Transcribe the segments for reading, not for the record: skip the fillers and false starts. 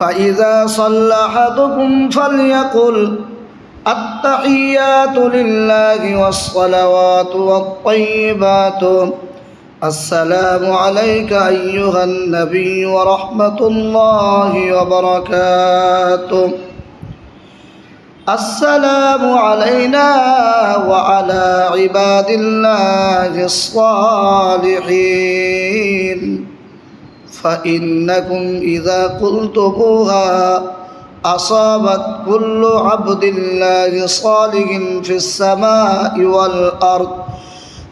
فإذا صلى أحدكم فليقل التحيات لله والصلوات والطيبات السلام عليك أيها النبي ورحمة الله وبركاته. السلام علينا وعلى عباد الله الصالحين. فإنكم إذا قلتموها أصابت كل عبد الله صالح في السماء والأرض.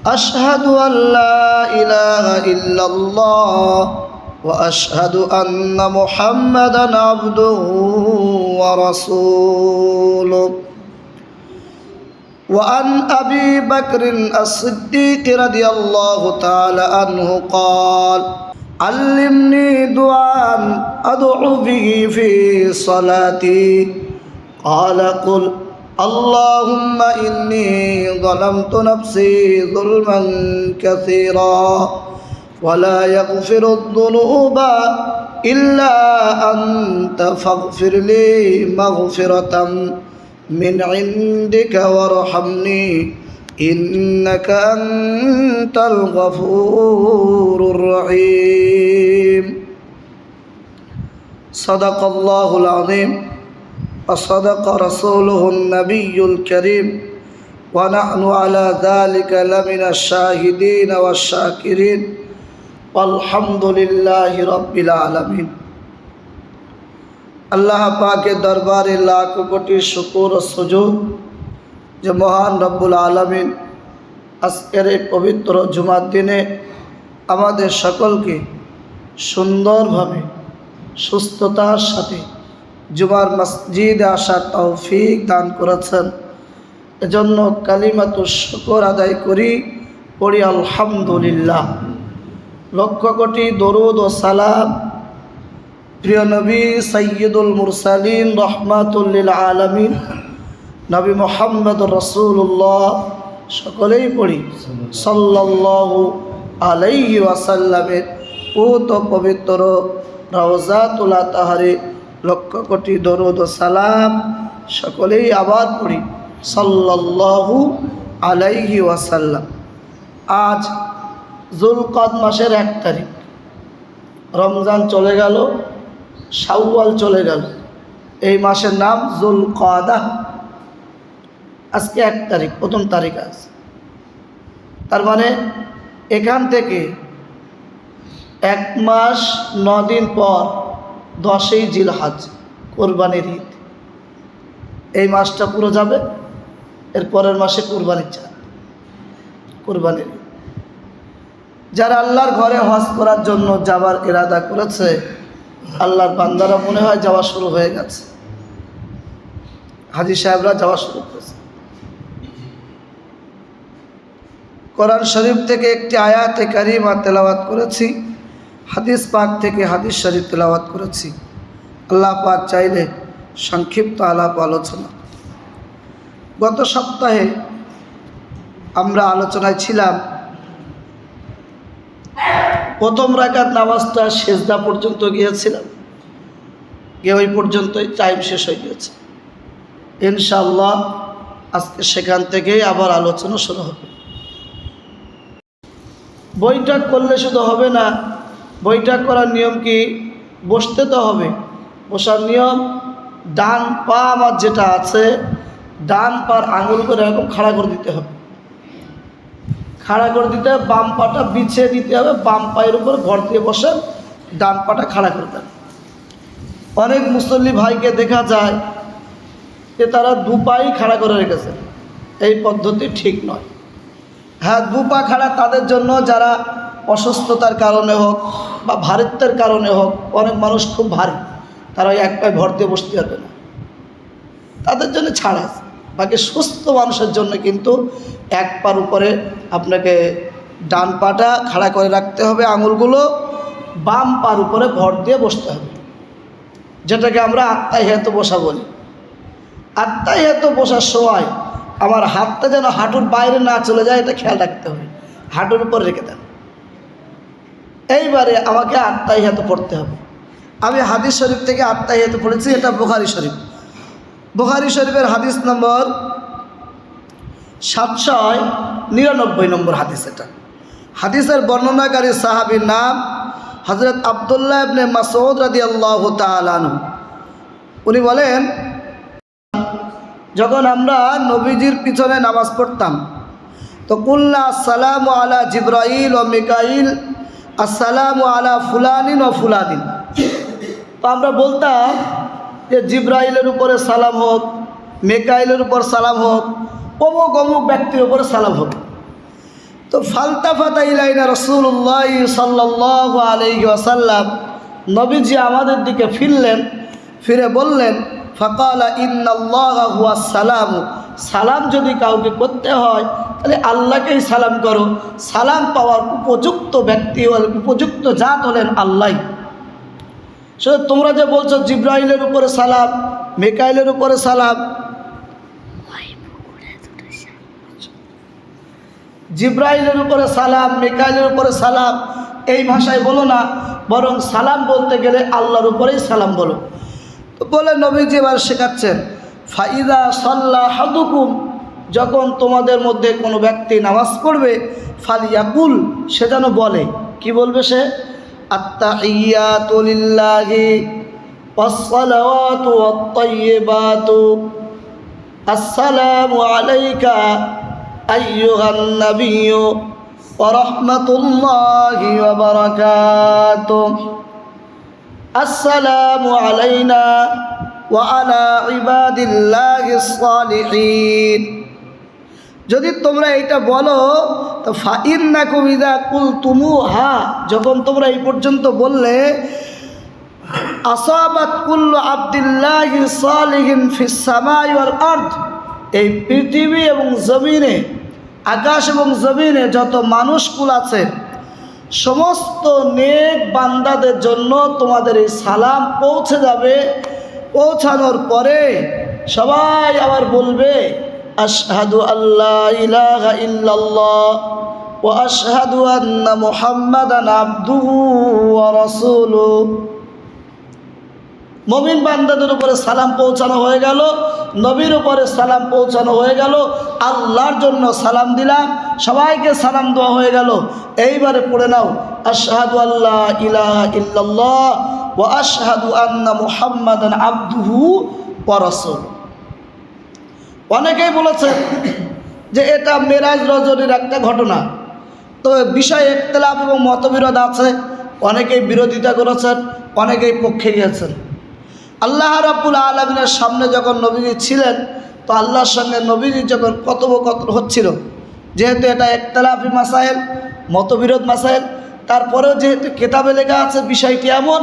أشهد أن لا إله إلا الله وأشهد أن محمدًا عبده ورسوله. وعن أبي بكر الصديق رضي الله تعالى عنه قال: علمني دعاء أدعو به في صلاتي. قال: قل اللهم إني ظلمت نفسي ظلما كثيرا ولا يغفر الذنوب إلا أنت فاغفر لي مغفرة من عندك وارحمني إنك أنت الغفور الرحيم. صدق الله العظيم وصدق رسوله النبي الكريم ونحن على ذلك لمن الشاهدين والشاكرين والحمد لله رب العالمين. আল্লাহ পাকের দরবারে লাখ কোটি শুকর ও সুজুদ যে মহান রব্বুল আলামিন আজকের এই পবিত্র জুমার দিনে আমাদের সকলকে সুন্দরভাবে সুস্থতার সাথে জুমার মসজিদে আসার তৌফিক দান করেছেন। এজন্য কালিমাতুশ শুকর আদায় করি, পড়ি আলহামদুলিল্লাহ। লক্ষ কোটি দরুদ ও সালাম প্রিয় নবী সাইয়্যিদুল মুরসালিন রহমাতুল লিল আলামিন নবী মুহাম্মদ রাসূলুল্লাহ সকলেই পড়ি সাল্লাল্লাহু আলাইহি ওয়াসাল্লামের পূত পবিত্র রওজাতুল আতহারে লক্ষ কোটি দরুদ ও সালাম সকলেই আবার পড়ি সাল্লাল্লাহু আলাইহি ওয়াসাল্লাম। আজ যুলকাদ মাসের 1 তারিখ, রমজান চলে গেল, শাওয়াল চলে গেল। এই মাসের নাম যুলকাদা। আজকে 1 তারিখ, প্রথম তারিখ আজ। তার মানে এখান থেকে 1 মাস 9 দিন পর 10ই জিলহজ, কোরবানির ঈদ। এই মাসটা পুরো যাবে, এর পরের মাসে কোরবানির চাঁদ, কোরবানির ঈদ। যারা আল্লাহর ঘরে হজ করার জন্য যাবার ইরাদা করেছে, আল্লাহর বান্দারা মনে হয় যাওয়া শুরু হয়ে গেছে। হাজী সাহেবরা যাওয়া শুরু করেছে। কোরআন শরীফ থেকে একটি আয়াতে কারিমা তেলাওয়াত করেছি, হাদিস পাক থেকে হাদিস শরীফ তেলাওয়াত করেছি। আল্লাহ পাক চাইলে সংক্ষিপ্ত আলাপ আলোচনা। গত সপ্তাহে আমরা আলোচনায় ছিলাম প্রথম রাকাত নামাজটা সেজদা পর্যন্ত গিয়েছিলাম, গিয়ে ওই পর্যন্তই টাইম শেষ হয়ে গেছে। ইনশাআল্লাহ আজকে সেখান থেকেই আবার আলোচনা শুরু হবে। বৈঠক করলে শুধু হবে না, বৈঠক করার নিয়ম কি? বসতে তো হবে। বসার নিয়ম, ডান পা আমার যেটা আছে, ডান পার আঙুল করে এরকম খাড়া করে দিতে হবে। খাড়া করে দিতে হবে, বাম পাটা বিছিয়ে দিতে হবে, বাম পায়ের উপর ভর দিয়ে বসেন, ডান পাটা খাড়া করে দেন। অনেক মুসল্লি ভাইকে দেখা যায় যে তারা 2 পাই খাড়া করে রেখেছে। এই পদ্ধতি ঠিক নয়। হ্যাঁ, 2 পা খাড়া তাদের জন্য যারা অসুস্থতার কারণে হোক বা ভারিত্বের কারণে হোক, অনেক মানুষ খুব ভারী, তারা ওই 1 পায়ে ভর দিয়ে বসতে পারবে না, তাদের জন্য ছাড় আছে। বাকি সুস্থ মানুষের জন্য কিন্তু 1 পার উপরে আপনাকে ডান পাটা খাড়া করে রাখতে হবে, আঙুলগুলো বাম পার উপরে ভর দিয়ে বসতে হবে, যেটাকে আমরা আত্তাহিয়াত বসা বলি। আত্তাহিয়াত বসার সময় আমার হাতটা যেন হাঁটুর বাইরে না চলে যায়, এটা খেয়াল রাখতে হবে। হাঁটুর উপর রেখে দেন। এইবারে আমাকে আত্তাহিয়াত পড়তে হবে। আমি হাদিস শরীফ থেকে আত্তাহিয়াত পড়েছি, এটা বুখারী শরীফ। বুখারী শরীফের হাদিস নম্বর 799 নম্বর হাদিস। এটা হাদিসের বর্ণনাকারী সাহাবীর নাম হযরত আব্দুল্লাহ ইবনে মাসউদ রাদিয়াল্লাহু তাআলা আনহু। উনি বলেন, যখন আমরা নবীজির পিছনে নামাজ পড়তাম তো কুল্লা আসসালামু আলা জিবরাইল ও মিকাইল, আসসালামু আলা ফুলানিন ও ফুলানিন। তো আমরা বলতাম যে জিবরাইলের উপরে সালাম হোক, মিকাইলের উপর সালাম হোক, অমুক অমুক ব্যক্তির উপরে সালাম হোক। তো ফালতাফাতা ইলাইনা রাসূলুল্লাহ সাল্লাল্লাহু আলাইহি ওয়াসাল্লাম, নবীজি আমাদের দিকে ফিরলেন, ফিরে বললেন, ফাকালা ইন্নাল্লাহা হুয়াস সালাম, সালাম যদি কাউকে করতে হয় তাহলে আল্লাহকেই সালাম করো। সালাম পাওয়ার উপযুক্ত ব্যক্তি উপযুক্ত জাত হলেন আল্লাহ। শুধু তোমরা যে বলছো জিবরাইলের উপরে সালাম, মিকাইলের উপরে সালাম, জিবরাইলের উপরে সালাম, মিকাইলের উপরে সালাম এই ভাষায় বলো না, বরং সালাম বলতে গেলে আল্লাহর উপরেই সালাম বলো। তো বলে নবীজি এবার শেখাচ্ছেন, ফাইদা সাল্লা হাদুকুম, যখন তোমাদের মধ্যে কোনো ব্যক্তি নামাজ পড়বে, ফালিয়াকুল, সে যেন বলে, কি বলবে সে? আত্তাহিয়াতু লিল্লাহি ওয়াসসালাওয়াতু ওয়াত-তাইয়্যিবাতু, আসসালামু আলাইকা আইয়ুহান নাবিয়্যু ওয়া রাহমাতুল্লাহি ওয়া বারাকাতুহু, আসসালামু আলাইনা ওয়া আলা ইবাদিল্লাহিস সালিহিন। যদি তোমরা এটা বলো তো ফাইন্নাকুম ইযা কুলতুমুহা, যখন তোমরা এই পর্যন্ত বললে, আসাবাত কুল্লু আবদিল্লাহি সালিহিন ফিস সামাই ওয়াল আরদ, এই পৃথিবী এবং জমিনে, আকাশ এবং জমিনে যত মানুষকুল আছে সমস্ত নেক বান্দাদের জন্য তোমাদের এই সালাম পৌঁছে যাবে। পৌঁছানোর পরে সবাই আবার বলবে, আশহাদু আল্লা ইলাহা ইল্লাল্লাহ ওয়া আশহাদু আন্না মুহাম্মাদান আবদুহু ওয়া রাসূলুহু। মুমিন বান্দাদের উপরে সালাম পৌঁছানো হয়ে গেল, নবীর উপরে সালাম পৌঁছানো হয়ে গেল, আল্লাহর জন্য সালাম দিলাম, সবাইকে সালাম দেওয়া হয়ে গেল। এইবারে পড়ে নাও, আশহাদু আল্লা ইলাহা ইল্লাল্লাহ ওয়া আশহাদু আন্না মুহাম্মাদান আবদুহু ওয়া রাসূলুহু। অনেকেই বলেছেন যে এটা মেরাজ রজনীর একটা ঘটনা, তো বিষয়ে ইখতিলাফ এবং মতবিরোধ আছে। অনেকেই বিরোধিতা করেছেন, অনেকেই পক্ষে গিয়েছেন। আল্লাহ রাব্বুল আলামিনের সামনে যখন নবীজি ছিলেন, তো আল্লাহর সঙ্গে নবীজি যখন কথোপকথন হচ্ছিল, যেহেতু এটা ইখতিলাফি মাসাইল, মতবিরোধ মাসাইল, তারপরেও যেহেতু কিতাবে লেখা আছে বিষয়টি এমন,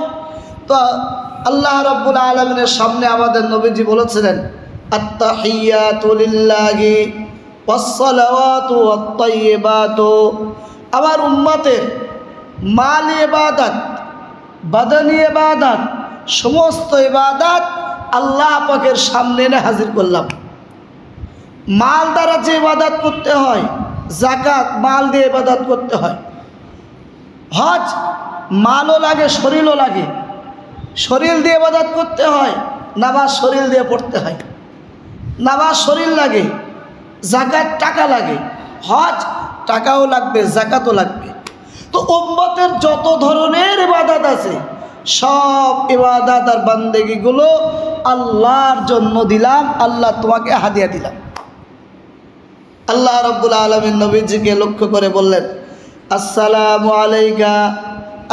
তো আল্লাহ রাব্বুল আলামিনের সামনে আমাদের নবীজি বলেছিলেন, আত্তাহিয়াতু লিল্লাহি ওয়াসসালাওয়াতু ওয়াত-তাইয়্যিবাতু। আমার উম্মতের মালি ইবাদত, বাদানি ইবাদত, সমস্ত ইবাদত আল্লাহ পাকের সামনে এনে হাজির করলাম। মাল দ্বারা যে ইবাদত করতে হয়, যাকাত মাল দিয়ে ইবাদত করতে হয়, হজ মালও লাগে শরীরও লাগে, শরীর দিয়ে ইবাদত করতে হয়, নামাজ শরীর দিয়ে পড়তে হয়, নামাজ শরীর লাগে, যাকাত টাকা লাগে, হজ টাকাও লাগবে, যাকাতও লাগবে। তো উম্মতের যত ধরনের ইবাদত আছে সব ইবাদত আর বান্দেগিগুলো আল্লাহর জন্য দিলাম, আল্লাহ তোমাকে হাদিয়া দিলাম। আল্লাহ রাব্বুল আলামিন নবীজিকে লক্ষ্য করে বললেন, আসসালামু আলাইকা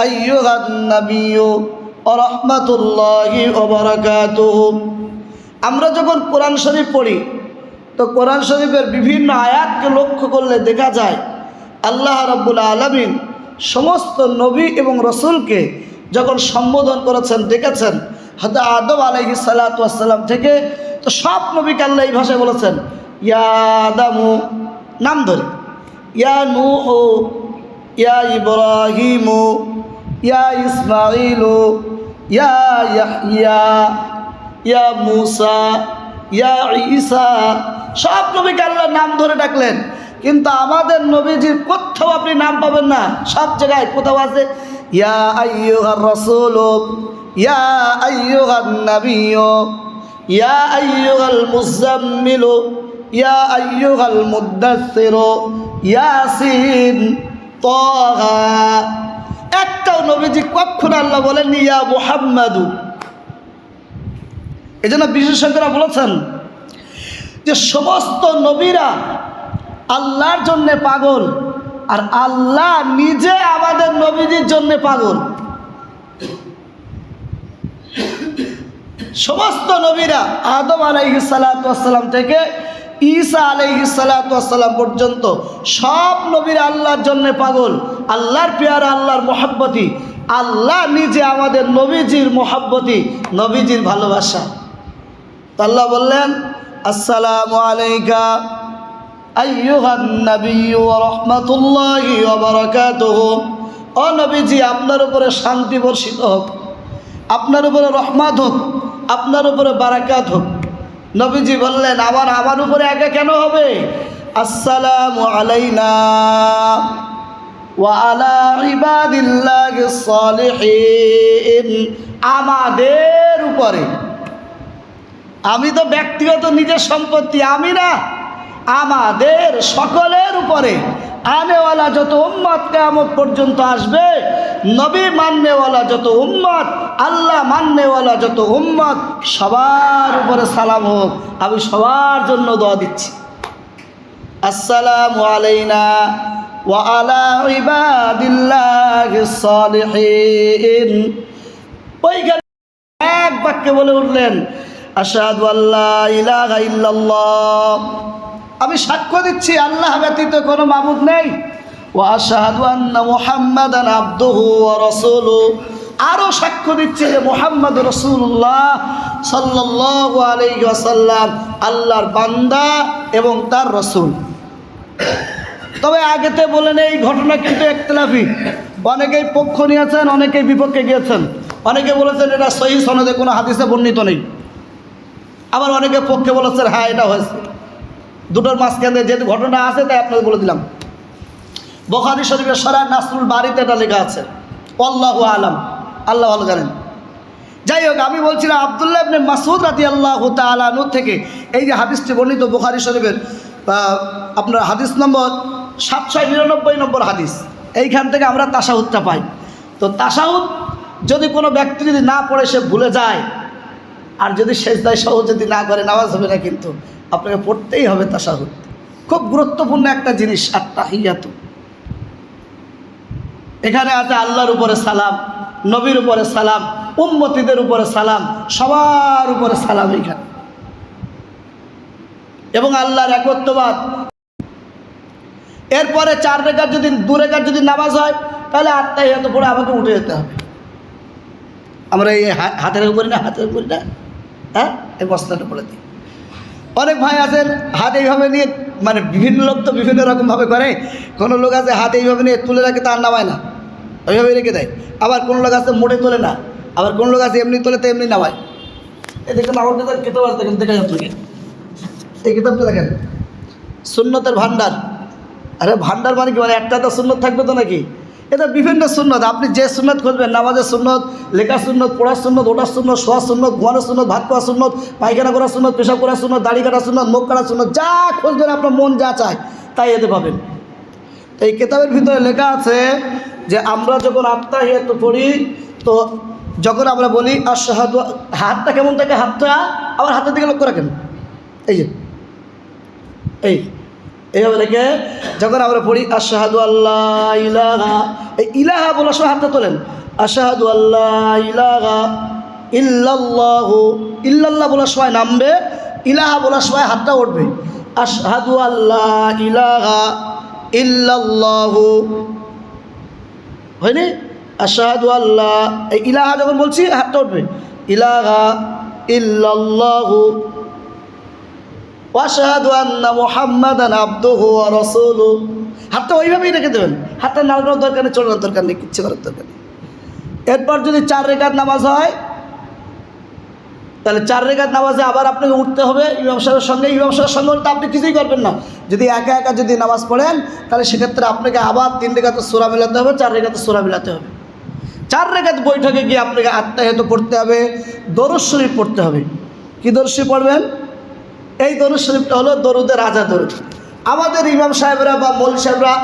আইয়ুহান নাবিয়্যু ওয়া রাহমাতুল্লাহি ওয়া বারাকাতুহু। আমরা যখন কোরআন শরীফ পড়ি তো কোরআন শরীফের বিভিন্ন আয়াতকে লক্ষ্য করলে দেখা যায় আল্লাহ রাব্বুল আলামিন সমস্ত নবী এবং রসুলকে যখন সম্বোধন করেছেন, দেখেছেন হযরত আদম আলাইহিস সালাতু ওয়াস সালাম থেকে, তো সব নবীকে আল্লাহ এই ভাষায় বলেছেন, ইয়া আদামু, নাম ধরে, ইয়া নূহু, ইয়া ইব্রাহিমু, ইয়া ইসমাঈলু, ইয়া ইয়াহইয়া, ইয়া মুসা, ইয়া ঈসা, সব নবীকে আল্লাহ নাম ধরে ডাকলেন। কিন্তু আমাদের নবীজির কোথাও আপনি নাম পাবেন না, সব জায়গায় কোথাও আছে ইয়া আইয়ুহার রাসূল, ইয়া আইয়ুহান নাবিয়্যু ইয়া আইয়ুহাল মুযাম্মিলু ইয়া আইয়ুহাল মুদ্দাসসিরু ইয়াসিন তাহা। একটাও নবীজি কখনো আল্লাহ বলেননি ইয়া মুহাম্মাদু। এজন্য বিশেষজ্ঞরা বলেছেন যে সমস্ত নবীরা আল্লাহর জন্য পাগল, আর আল্লাহ নিজে আমাদের নবীজির জন্য পাগল। সমস্ত নবীরা আদম আলাইহিস সালাতু ওয়াস সালাম থেকে ঈসা আলাইহিস সালাতু ওয়াস সালাম পর্যন্ত সব নবীরা আল্লাহর জন্য পাগল, আল্লাহর পেয়ারা, আল্লাহর মহব্বতী। আল্লাহ নিজে আমাদের নবীজির মহব্বতী, নবীজির ভালোবাসা। আল্লাহ বললেন আসসালামু আলাইকা আইয়ুহান নাবিয়্যু ওয়া রাহমাতুল্লাহি ওয়া বারাকাতুহু। ও নবীজি, আপনার উপরে শান্তি বর্ষিত হোক, আপনার উপরে রহমত হোক, আপনার উপরে বারাকাত হোক। নবীজি বললেন আমার উপরে একা কেন হবে? আসসালামু আলাইনা ওয়া আলা ইবাদিল্লাহিস সালিহিন। আমাদের উপরে, আমি তো ব্যক্তিগত নিজের সম্পত্তি আমি না, আমাদের সকলের উপরে আনেওয়ালা যত উম্মত কিয়ামত পর্যন্ত আসবে, নবী মাননেওয়ালা যত উম্মত, আল্লাহ মাননেওয়ালা যত উম্মত, সবার উপরে সালাম হোক। আমি সবার জন্য দোয়া দিচ্ছি। আসসালামু আলাইনা ওয়া আলা ইবাদিল্লাহিস সালিহিন। ওইখানে এক বাক্যে বলে উঠলেন আশহাদু আল্লা ইলাহা ইল্লাল্লাহ। আমি সাক্ষ্য দিচ্ছি আল্লাহ ব্যতীত কোনো মাবুদ নেই। ওয়া আশহাদু আন্না মুহাম্মাদান আবদুহু ওয়া রাসূলুহু। আরও সাক্ষ্য দিচ্ছি যে মুহাম্মদ রাসূলুল্লাহ সাল্লাল্লাহু আলাইহি ওয়াসাল্লাম আল্লাহর বান্দা এবং তার রাসূল। তবে আগেতে বলেন এই ঘটনা কিন্তু ইখতিলাফি, অনেকেই পক্ষ নিয়েছেন, অনেকেই বিপক্ষে গিয়েছেন। অনেকে বলেছেন এটা সহিহ সনদে কোনো হাদিসে বর্ণিত নেই, আবার অনেকে পক্ষে বলেছেন হ্যাঁ এটা হয়েছে। দুটোর মাঝখানে যেহেতু ঘটনা আছে তাই আপনাদের বলে দিলাম। বুখারী শরীফের শরহ নাসরুল বারীতে এটা লেখা আছে। আল্লাহু আলাম, আল্লাহ ভালো জানেন। যাই হোক, আমি বলছিলাম আব্দুল্লাহ ইবনে মাসউদ রাদিয়াল্লাহু তাআলা আনহু থেকে এই যে হাদিসটি বর্ণিত বুখারী শরীফের আপনার হাদিস নম্বর 799 নম্বর হাদিস, এইখান থেকে আমরা তাশাহুদটা পাই। তো তাশাহুদ যদি কোনো ব্যক্তি যদি না পড়ে সে ভুলে যায়, আর যদি সেজদায় সহ যদি না করে নামাজ হবে না, কিন্তু আপনাকে পড়তেই হবে তাশাহুদ। খুব গুরুত্বপূর্ণ একটা জিনিস আত-তাহিয়াতু। এখানে আছে আল্লাহর উপরে সালাম, নবীর উপরে সালাম, উম্মতীদের উপরে সালাম, সবার উপরে সালাম এইখানে, এবং আল্লাহর একত্ববাদ। এরপরে 4 রাকাত যদি 2 রাকাত যদি নামাজ হয় তাহলে আত-তাহিয়াতু পড়ে আমাকে উঠে যেতে হবে। আমরা এই হাতের উপরে না, হাতের উপরে না, হ্যাঁ, এই বস্তাটা পড়ে দিই। অনেক ভাই আছেন হাত এইভাবে নিয়ে, মানে বিভিন্ন লোক তো বিভিন্ন রকমভাবে করে। কোনো লোক আছে হাত এইভাবে নিয়ে তুলে রাখে, তার নামায় না, ওইভাবে রেখে দেয়। আবার কোনো লোক আছে মোটে তোলে না, আবার কোনো লোক আছে এমনি তোলে তো এমনি নামায়। এই দেখেন আমার কাছে কিতাব আছে, দেখেন দেখা যাচ্ছে, এই কিতাবটা দেখেন, সুন্নতের ভান্ডার। আরে ভান্ডার মানে কি, মানে একটা তো সুন্নত থাকবে তো নাকি? এটা বিভিন্ন সুন্নত, আপনি যে সুন্নত খুঁজবেন, নামাজের সুন্নত, লেখার সুন্নত, পড়ার সুন্নত, ওটার সুন্নত, শোয়ার সুন্নত, ঘুমানোর সুন্নত, ভাত খাওয়ার সুন্নত, পায়খানা করার সুন্নত, পেশাব করার সুন্নত, দাড়ি কাটার সুন্নত, মুখ কাটার সুন্নত, যা খুঁজবেন আপনার মন যা চায় তাই এতে পাবেন। এই কিতাবের ভিতরে লেখা আছে যে আমরা যখন আত-তাহিয়াতু পড়ি, তো যখন আমরা বলি আশহাদু, হাতটা কেমন থাকে, হাতটা আবার হাতের দিকে লক্ষ্য রাখেন, এই যে এইভাবে রেখে যখন আমরা পড়ি আশহাদু আল্লাহ ইলাহা, এই ইলাহা বলার সময় হাতটা তোলেন। আশহাদু আল্লাহ ইলাহা ইল্লাল্লাহু, ইল্লাল্লাহ বলার সময় নামবে, ইলাহা বলার সময় হাতটা উঠবে। আশহাদু আল্লাহ ইলাহা ইল্লাল্লাহু, হয়নি? আশহাদু আল্লাহ, এই ইলাহা যখন বলছি হাতটা উঠবে, ইলাহা ইল্লাল্লাহু ওয়াশহাদু আন্না মুহাম্মাদান আবদুহু ওয়া রাসূলুহু। হাতটা ওইভাবেই রেখে দেবেন, হাতটা নাড়ানোর দরকার নেই, চড়ানোর দরকার নেই, কিচ্ছু করার দরকার নেই। এরপর যদি 4 রাকাত নামাজ হয়, তাহলে 4 রাকাত নামাজে আবার আপনাকে উঠতে হবে ইমাম সাহেবের সঙ্গে। ইমাম সাহেবের সঙ্গে তো আপনি কিছুই করবেন না। যদি একা একা যদি নামাজ পড়েন, তাহলে সেক্ষেত্রে আপনাকে আবার 3 রাকাতের সূরা মিলাতে হবে, 4 রাকাতের সূরা মিলাতে হবে। 4 রাকাত বৈঠকে গিয়ে আপনাকে আত্মাহিত পড়তে হবে, দরুদ শরীফ পড়তে হবে। কি দরুদ শরীফ পড়বেন? এই দরুদ শরীফটা হলো দরুদের রাজা দরুদ। আমাদের ইমাম সাহেবরা বা মৌলভী সাহেবরা,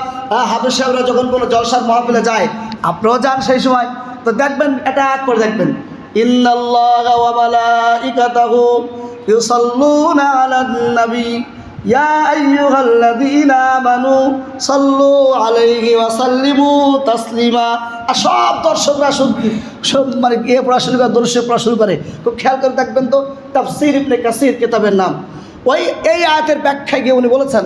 হাফেজ সাহেবরা যখন কোনো জলসার মাহফিলে যায়, আপনারাও যান সেই সময়, তো দেখবেন এটা এক করে দেখবেন, ইন্নাল্লাহা ওয়া মালাইকাতাহু ইউসাল্লুনা আলান নবী ইয়া আইয়ুহাল্লাযীনা আমানু সাল্লু আলাইহি ওয়া সাল্লিমু তাসলিমা। আর সব দর্শকরা সব মানে পড়া শুরু করে, দরুদ শরীফ পড়া শুরু করে। খুব খেয়াল করে দেখবেন তো, তাফসীর ইবনে কাসির কিতাবের নাম, ওই এই আয়াতের ব্যাখ্যায় গিয়ে উনি বলেছেন